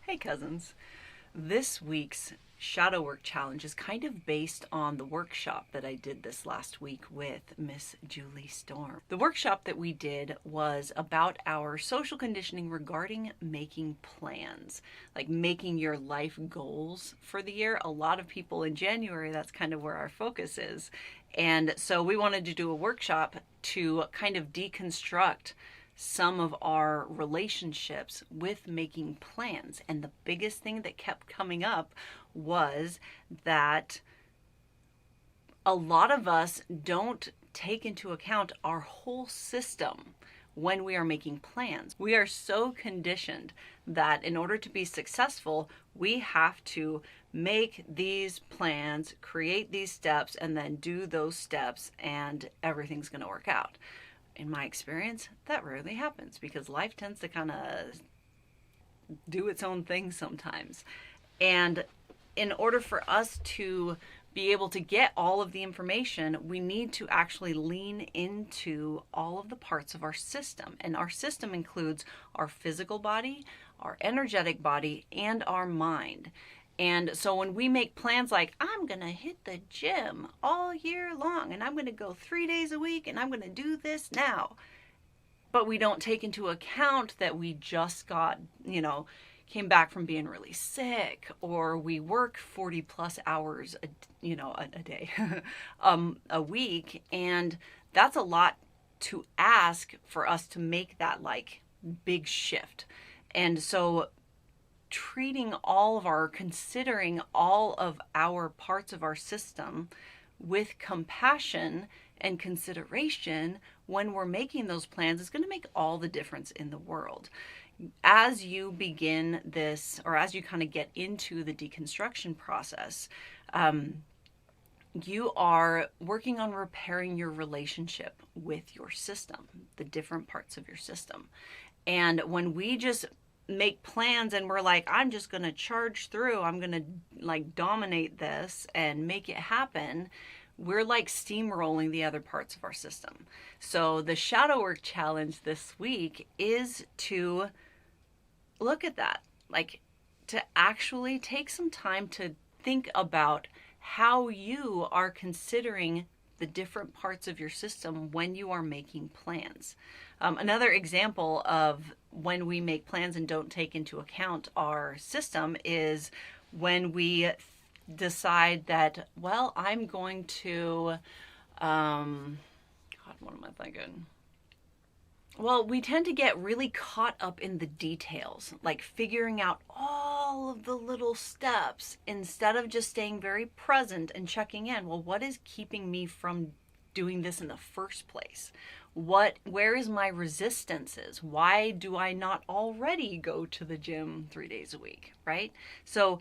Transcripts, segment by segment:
Hey cousins. This week's shadow work challenge is kind of based on the workshop that I did this last week with Miss Julie Storm. The workshop that we did was about our social conditioning regarding making plans, like making your life goals for the year. A lot of people in January, that's kind of where our focus is. And so we wanted to do a workshop to kind of deconstruct some of our relationships with making plans. And the biggest thing that kept coming up was that a lot of us don't take into account our whole system when we are making plans. We are so conditioned that in order to be successful, we have to make these plans, create these steps, and then do those steps, and everything's going to work out. In my experience, that rarely happens because life tends to kind of do its own thing sometimes. And in order for us to be able to get all of the information, we need to actually lean into all of the parts of our system. And our system includes our physical body, our energetic body, and our mind. And so when we make plans like, I'm going to hit the gym all year long and I'm going to go 3 days a week and I'm going to do this now, but we don't take into account that we just got, came back from being really sick, or we work 40 plus hours, a day, a week. And that's a lot to ask for us to make that like big shift. And so considering all of our parts of our system with compassion and consideration when we're making those plans is going to make all the difference in the world. As you begin this, or as you kind of get into the deconstruction process, you are working on repairing your relationship with your system, the different parts of your system. And when we just make plans and we're like, I'm just going to charge through, I'm going to like dominate this and make it happen, we're like steamrolling the other parts of our system. So the shadow work challenge this week is to look at that, like to actually take some time to think about how you are considering the different parts of your system when you are making plans. Another example of when we make plans and don't take into account our system is when we decide that, well, I'm going to, what am I thinking? Well, we tend to get really caught up in the details, like figuring out all of the little steps instead of just staying very present and checking in. Well, what is keeping me from doing this in the first place? Where is my resistances? Why do I not already go to the gym 3 days a week, right? So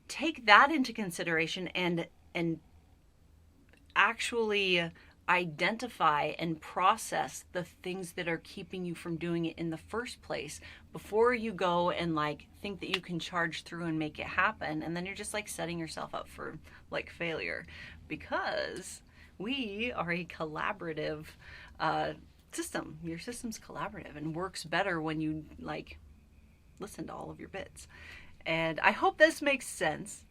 take that into consideration and actually identify and process the things that are keeping you from doing it in the first place before you go and like think that you can charge through and make it happen, and then you're just like setting yourself up for like failure, because we are a collaborative system. Your system's collaborative and works better when you like listen to all of your bits. And I hope this makes sense.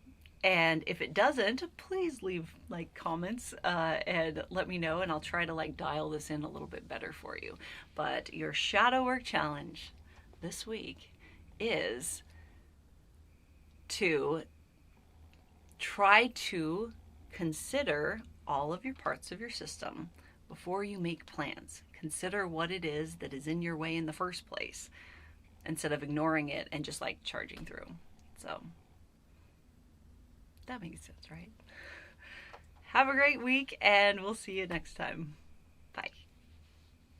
And if it doesn't, please leave like comments and let me know, and I'll try to like dial this in a little bit better for you. But your shadow work challenge this week is to try to consider all of your parts of your system before you make plans. Consider what it is that is in your way in the first place, instead of ignoring it and just like charging through. So that makes sense, right? Have a great week, and we'll see you next time.